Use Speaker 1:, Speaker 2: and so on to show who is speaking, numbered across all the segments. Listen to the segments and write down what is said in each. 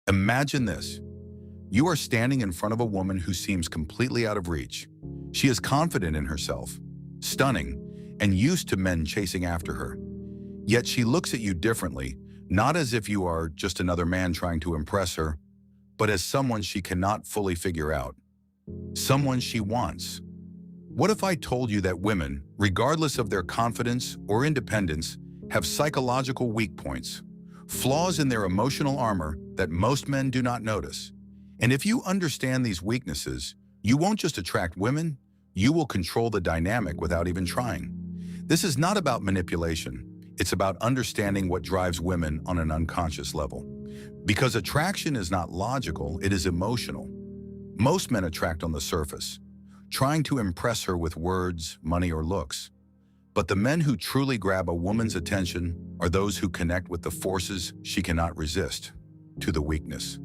Speaker 1: Imagine this. You are standing in front of a woman who seems completely out of reach. She is confident in herself, stunning, and used to men chasing after her. Yet she looks at you differently, not as if you are just another man trying to impress her, but as someone she cannot fully figure out. Someone she wants. What if I told you that women, regardless of their confidence or independence, have psychological weak points, flaws in their emotional armor that most men do not notice? And if you understand these weaknesses, you won't just attract women, you will control the dynamic without even trying. This is not about manipulation. It's about understanding what drives women on an unconscious level. Because attraction is not logical, it is emotional. Most men attract on the surface, trying to impress her with words, money, or looks. But the men who truly grab a woman's attention are those who connect with the forces she cannot resist, to the weakness.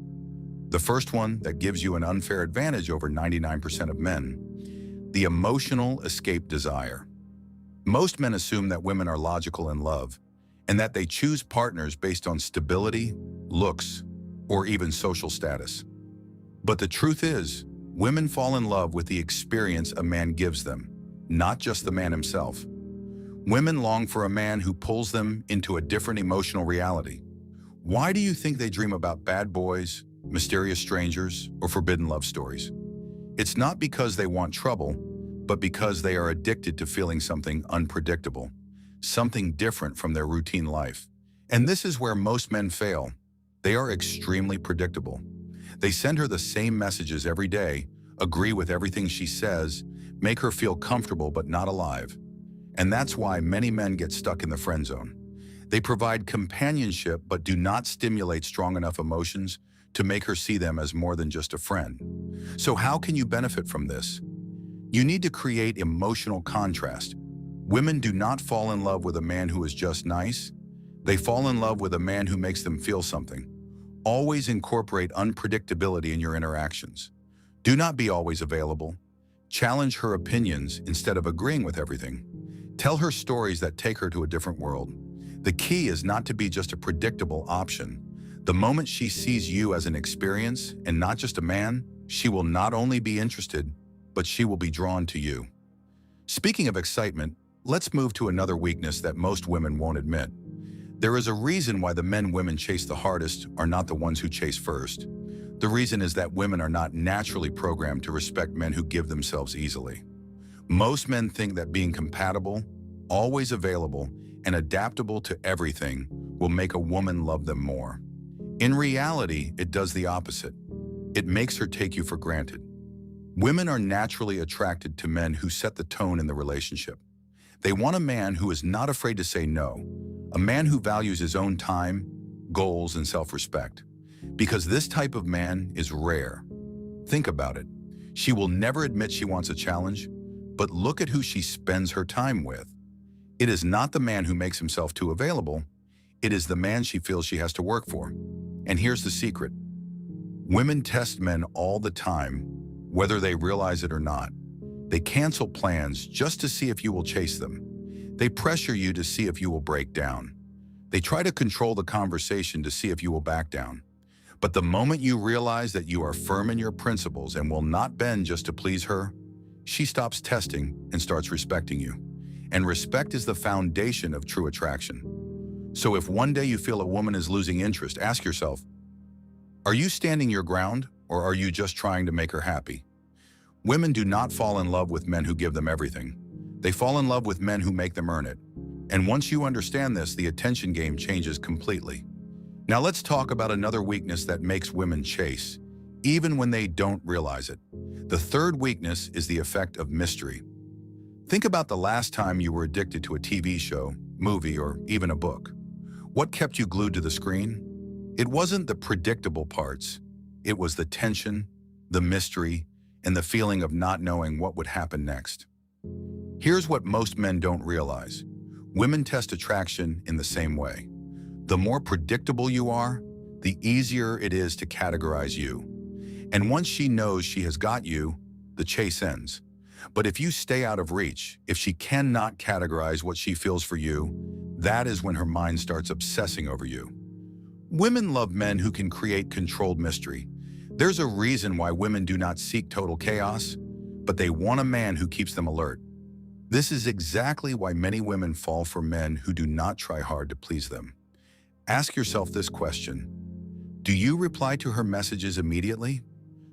Speaker 1: The first one that gives you an unfair advantage over 99% of men, the emotional escape desire. Most men assume that women are logical in love, and that they choose partners based on stability, looks, or even social status. But the truth is, women fall in love with the experience a man gives them, not just the man himself. Women long for a man who pulls them into a different emotional reality. Why do you think they dream about bad boys, mysterious strangers, or forbidden love stories? It's not because they want trouble, but because they are addicted to feeling something unpredictable, something different from their routine life. And this is where most men fail. They are extremely predictable. They send her the same messages every day, agree with everything she says, make her feel comfortable but not alive. And that's why many men get stuck in the friend zone. They provide companionship but do not stimulate strong enough emotions to make her see them as more than just a friend. So how can you benefit from this? You need to create emotional contrast. Women do not fall in love with a man who is just nice. They fall in love with a man who makes them feel something. Always incorporate unpredictability in your interactions. Do not be always available. Challenge her opinions instead of agreeing with everything. Tell her stories that take her to a different world. The key is not to be just a predictable option. The moment she sees you as an experience and not just a man, she will not only be interested, but she will be drawn to you. Speaking of excitement, let's move to another weakness that most women won't admit. There is a reason why the men women chase the hardest are not the ones who chase first. The reason is that women are not naturally programmed to respect men who give themselves easily. Most men think that being compatible, always available, and adaptable to everything will make a woman love them more. In reality, it does the opposite. It makes her take you for granted. Women are naturally attracted to men who set the tone in the relationship. They want a man who is not afraid to say no, a man who values his own time, goals, and self-respect. Because this type of man is rare. Think about it. She will never admit she wants a challenge, but look at who she spends her time with. It is not the man who makes himself too available. It is the man she feels she has to work for. And here's the secret. Women test men all the time, whether they realize it or not. They cancel plans just to see if you will chase them. They pressure you to see if you will break down. They try to control the conversation to see if you will back down. But the moment you realize that you are firm in your principles and will not bend just to please her, she stops testing and starts respecting you. And respect is the foundation of true attraction. So if one day you feel a woman is losing interest, ask yourself, are you standing your ground or are you just trying to make her happy? Women do not fall in love with men who give them everything. They fall in love with men who make them earn it. And once you understand this, the attention game changes completely. Now let's talk about another weakness that makes women chase, even when they don't realize it. The third weakness is the effect of mystery. Think about the last time you were addicted to a TV show, movie, or even a book. What kept you glued to the screen? It wasn't the predictable parts. It was the tension, the mystery, and the feeling of not knowing what would happen next. Here's what most men don't realize. Women test attraction in the same way. The more predictable you are, the easier it is to categorize you. And once she knows she has got you, the chase ends. But if you stay out of reach, if she cannot categorize what she feels for you, that is when her mind starts obsessing over you. Women love men who can create controlled mystery. There's a reason why women do not seek total chaos, but they want a man who keeps them alert. This is exactly why many women fall for men who do not try hard to please them. Ask yourself this question. Do you reply to her messages immediately?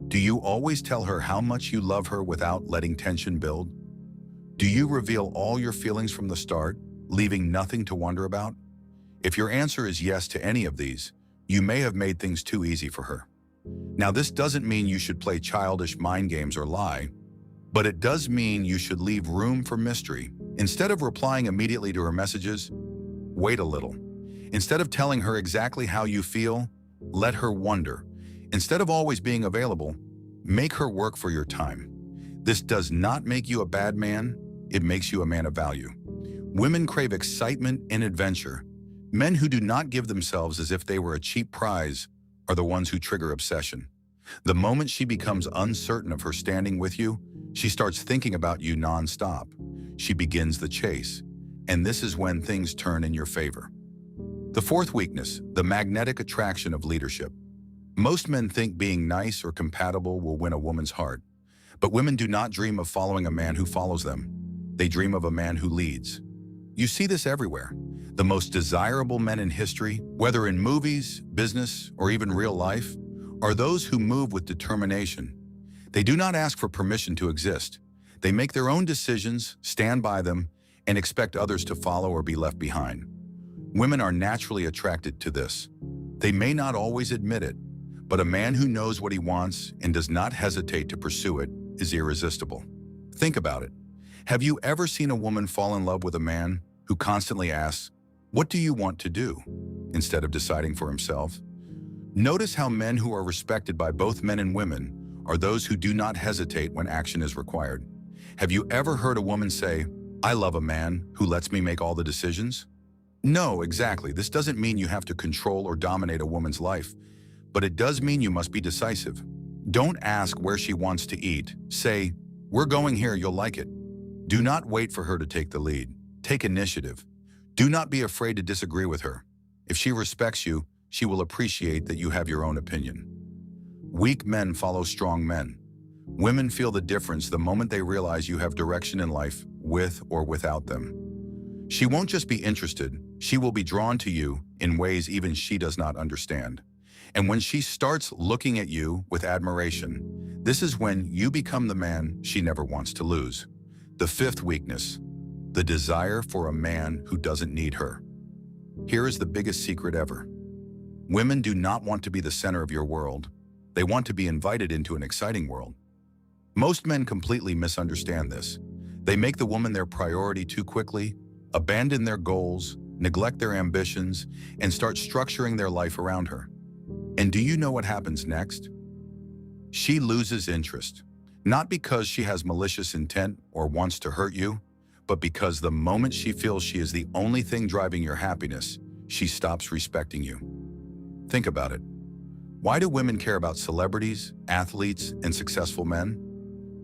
Speaker 1: Do you always tell her how much you love her without letting tension build? Do you reveal all your feelings from the start, leaving nothing to wonder about? If your answer is yes to any of these, you may have made things too easy for her. Now, this doesn't mean you should play childish mind games or lie, but it does mean you should leave room for mystery. Instead of replying immediately to her messages, wait a little. Instead of telling her exactly how you feel, let her wonder. Instead of always being available, make her work for your time. This does not make you a bad man, it makes you a man of value. Women crave excitement and adventure. Men who do not give themselves as if they were a cheap prize are the ones who trigger obsession. The moment she becomes uncertain of her standing with you, she starts thinking about you nonstop. She begins the chase, and this is when things turn in your favor. The fourth weakness, the magnetic attraction of leadership. Most men think being nice or compatible will win a woman's heart, but women do not dream of following a man who follows them. They dream of a man who leads. You see this everywhere. The most desirable men in history, whether in movies, business, or even real life, are those who move with determination. They do not ask for permission to exist. They make their own decisions, stand by them, and expect others to follow or be left behind. Women are naturally attracted to this. They may not always admit it, but a man who knows what he wants and does not hesitate to pursue it is irresistible. Think about it. Have you ever seen a woman fall in love with a man who constantly asks, "What do you want to do?" instead of deciding for himself? Notice how men who are respected by both men and women are those who do not hesitate when action is required. Have you ever heard a woman say, "I love a man who lets me make all the decisions"? No, exactly. This doesn't mean you have to control or dominate a woman's life, but it does mean you must be decisive. Don't ask where she wants to eat. Say, "We're going here, you'll like it." Do not wait for her to take the lead. Take initiative. Do not be afraid to disagree with her. If she respects you, she will appreciate that you have your own opinion. Weak men follow strong men. Women feel the difference the moment they realize you have direction in life, with or without them. She won't just be interested, she will be drawn to you in ways even she does not understand. And when she starts looking at you with admiration, this is when you become the man she never wants to lose. The fifth weakness, the desire for a man who doesn't need her. Here is the biggest secret ever. Women do not want to be the center of your world. They want to be invited into an exciting world. Most men completely misunderstand this. They make the woman their priority too quickly, abandon their goals, neglect their ambitions, and start structuring their life around her. And do you know what happens next? She loses interest, not because she has malicious intent or wants to hurt you, but because the moment she feels she is the only thing driving your happiness, she stops respecting you. Think about it. Why do women care about celebrities, athletes, and successful men?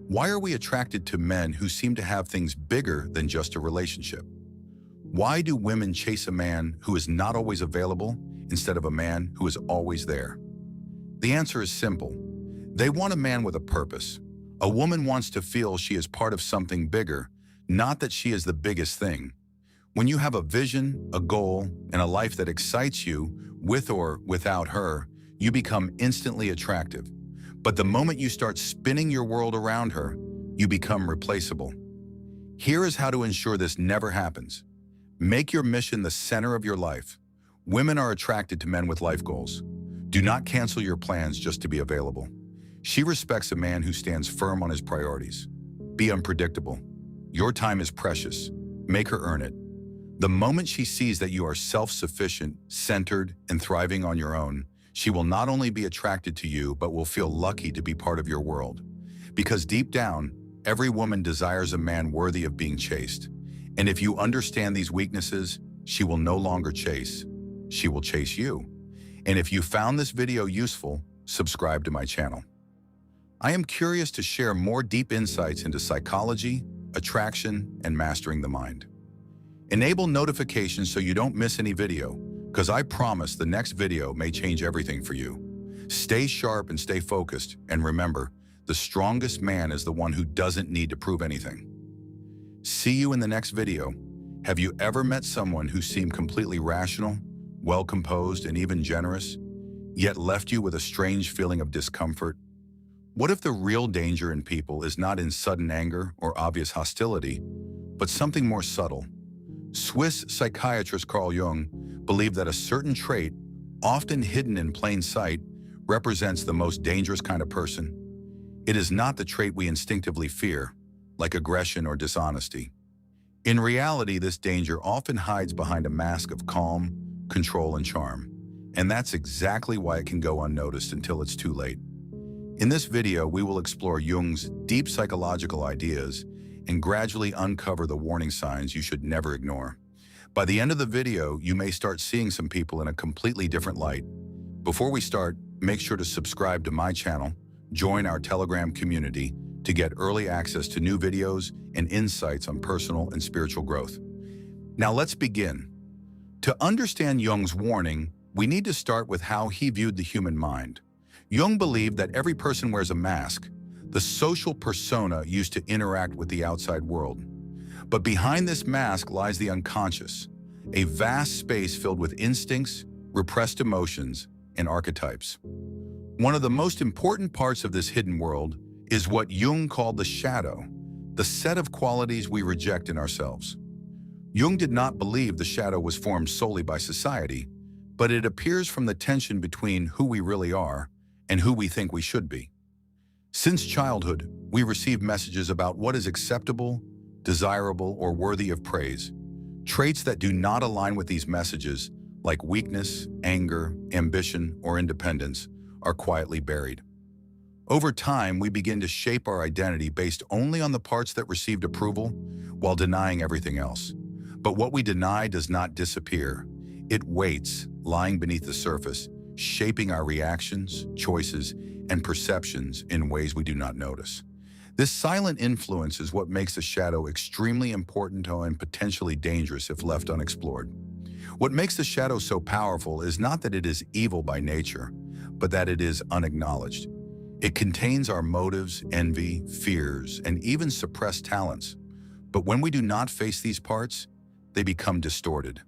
Speaker 1: Why are we attracted to men who seem to have things bigger than just a relationship? Why do women chase a man who is not always available instead of a man who is always there? The answer is simple. They want a man with a purpose. A woman wants to feel she is part of something bigger, not that she is the biggest thing. When you have a vision, a goal, and a life that excites you, with or without her, you become instantly attractive. But the moment you start spinning your world around her, you become replaceable. Here is how to ensure this never happens. Make your mission the center of your life. Women are attracted to men with life goals. Do not cancel your plans just to be available. She respects a man who stands firm on his priorities. Be unpredictable. Your time is precious. Make her earn it. The moment she sees that you are self-sufficient, centered, and thriving on your own, she will not only be attracted to you, but will feel lucky to be part of your world. Because deep down, every woman desires a man worthy of being chased. And if you understand these weaknesses, she will no longer chase. She will chase you. And if you found this video useful, subscribe to my channel. I am curious to share more deep insights into psychology, attraction, and mastering the mind. Enable notifications so you don't miss any video. because I promise the next video may change everything for you. Stay sharp and stay focused, and remember, the strongest man is the one who doesn't need to prove anything. See you in the next video. Have you ever met someone who seemed completely rational, well-composed, and even generous, yet left you with a strange feeling of discomfort? What if the real danger in people is not in sudden anger or obvious hostility, but something more subtle? Swiss psychiatrist Carl Jung believed that a certain trait, often hidden in plain sight, represents the most dangerous kind of person. It is not the trait we instinctively fear, like aggression or dishonesty. In reality, this danger often hides behind a mask of calm, control, and charm. And that's exactly why it can go unnoticed until it's too late. In this video, we will explore Jung's deep psychological ideas and gradually uncover the warning signs you should never ignore. By the end of the video, you may start seeing some people in a completely different light. Before we start, make sure to subscribe to my channel, join our Telegram community to get early access to new videos and insights on personal and spiritual growth. Now let's begin. To understand Jung's warning, we need to start with how he viewed the human mind. Jung believed that every person wears a mask, the social persona used to interact with the outside world. But behind this mask lies the unconscious, a vast space filled with instincts, repressed emotions, and archetypes. One of the most important parts of this hidden world is what Jung called the shadow, the set of qualities we reject in ourselves. Jung did not believe the shadow was formed solely by society, but it appears from the tension between who we really are and who we think we should be. Since childhood, we receive messages about what is acceptable, desirable, or worthy of praise. Traits that do not align with these messages, like weakness, anger, ambition, or independence, are quietly buried. Over time, we begin to shape our identity based only on the parts that received approval, while denying everything else. But what we deny does not disappear. It waits, lying beneath the surface, shaping our reactions, choices, and perceptions in ways we do not notice. This silent influence is what makes the shadow extremely important and potentially dangerous if left unexplored. What makes the shadow so powerful is not that it is evil by nature, but that it is unacknowledged. It contains our motives, envy, fears, and even suppressed talents. But when we do not face these parts, they become distorted.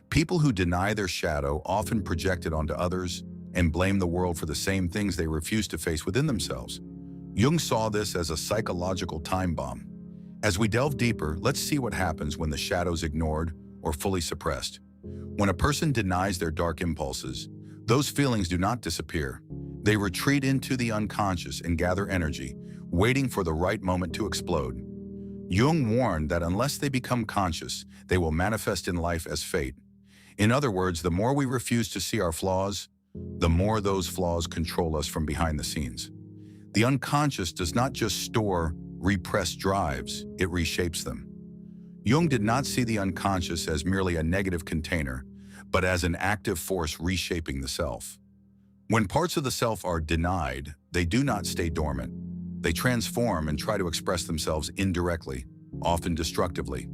Speaker 1: People who deny their shadow often project it onto others and blame the world for the same things they refuse to face within themselves. Jung saw this as a psychological time bomb. As we delve deeper, let's see what happens when the shadow's ignored or fully suppressed. When a person denies their dark impulses, those feelings do not disappear. They retreat into the unconscious and gather energy, waiting for the right moment to explode. Jung warned that unless they become conscious, they will manifest in life as fate. In other words, the more we refuse to see our flaws, the more those flaws control us from behind the scenes. The unconscious does not just store repressed drives, it reshapes them. Jung did not see the unconscious as merely a negative container, but as an active force reshaping the self. When parts of the self are denied, they do not stay dormant. They transform and try to express themselves indirectly, often destructively.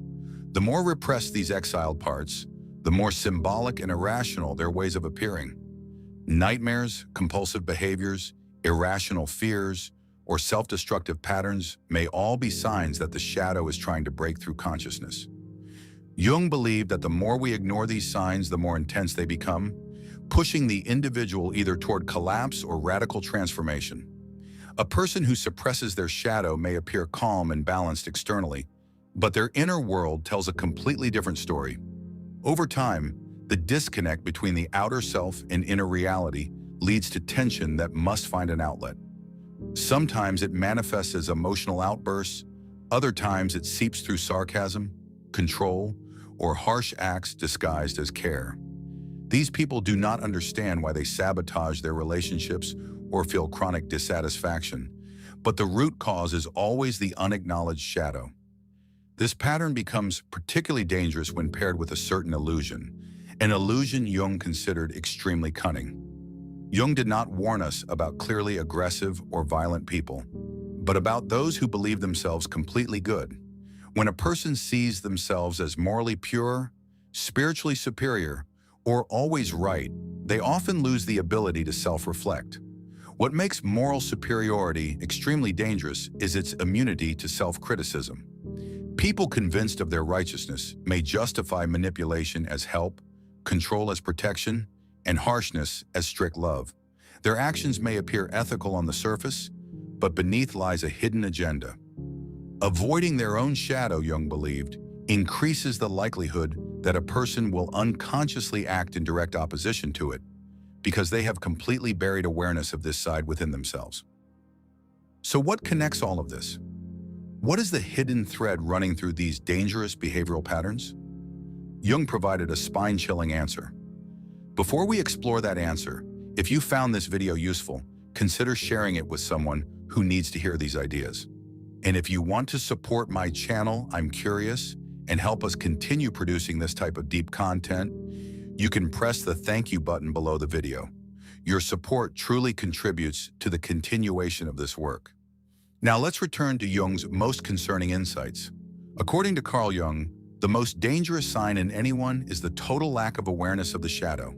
Speaker 1: The more repressed these exiled parts, the more symbolic and irrational their ways of appearing. Nightmares, compulsive behaviors, irrational fears, or self-destructive patterns may all be signs that the shadow is trying to break through consciousness. Jung believed that the more we ignore these signs, the more intense they become, pushing the individual either toward collapse or radical transformation. A person who suppresses their shadow may appear calm and balanced externally, but their inner world tells a completely different story. Over time, the disconnect between the outer self and inner reality leads to tension that must find an outlet. Sometimes it manifests as emotional outbursts, other times it seeps through sarcasm, control, or harsh acts disguised as care. These people do not understand why they sabotage their relationships or feel chronic dissatisfaction, but the root cause is always the unacknowledged shadow. This pattern becomes particularly dangerous when paired with a certain illusion, an illusion Jung considered extremely cunning. Jung did not warn us about clearly aggressive or violent people, but about those who believe themselves completely good. When a person sees themselves as morally pure, spiritually superior, or always right, they often lose the ability to self-reflect. What makes moral superiority extremely dangerous is its immunity to self-criticism. People convinced of their righteousness may justify manipulation as help, control as protection, and harshness as strict love. Their actions may appear ethical on the surface, but beneath lies a hidden agenda. Avoiding their own shadow, Jung believed, increases the likelihood that a person will unconsciously act in direct opposition to it, because they have completely buried awareness of this side within themselves. So what connects all of this? What is the hidden thread running through these dangerous behavioral patterns? Jung provided a spine-chilling answer. Before we explore that answer, if you found this video useful, consider sharing it with someone who needs to hear these ideas. And if you want to support my channel, I'm Curious, and help us continue producing this type of deep content, you can press the thank you button below the video. Your support truly contributes to the continuation of this work. Now let's return to Jung's most concerning insights. According to Carl Jung, the most dangerous sign in anyone is the total lack of awareness of the shadow.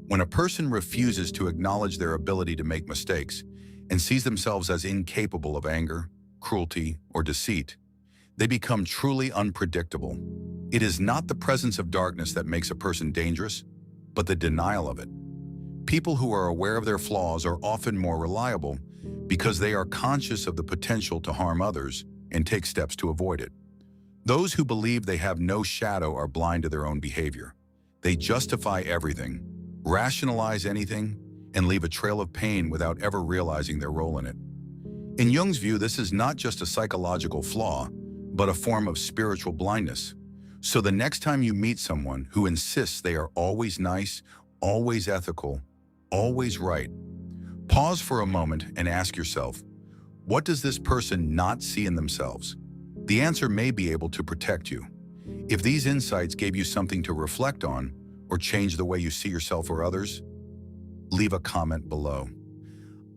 Speaker 1: When a person refuses to acknowledge their ability to make mistakes and sees themselves as incapable of anger, cruelty, or deceit, they become truly unpredictable. It is not the presence of darkness that makes a person dangerous, but the denial of it. People who are aware of their flaws are often more reliable because they are conscious of the potential to harm others and take steps to avoid it. Those who believe they have no shadow are blind to their own behavior. They justify everything, rationalize anything, and leave a trail of pain without ever realizing their role in it. In Jung's view, this is not just a psychological flaw, but a form of spiritual blindness. So the next time you meet someone who insists they are always nice, always ethical, always right, pause for a moment and ask yourself, what does this person not see in themselves? The answer may be able to protect you. If these insights gave you something to reflect on or change the way you see yourself or others, leave a comment below.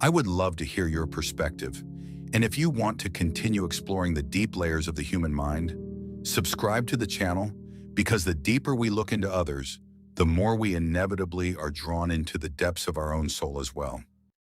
Speaker 1: I would love to hear your perspective. And if you want to continue exploring the deep layers of the human mind, subscribe to the channel, because the deeper we look into others, the more we inevitably are drawn into the depths of our own soul as well.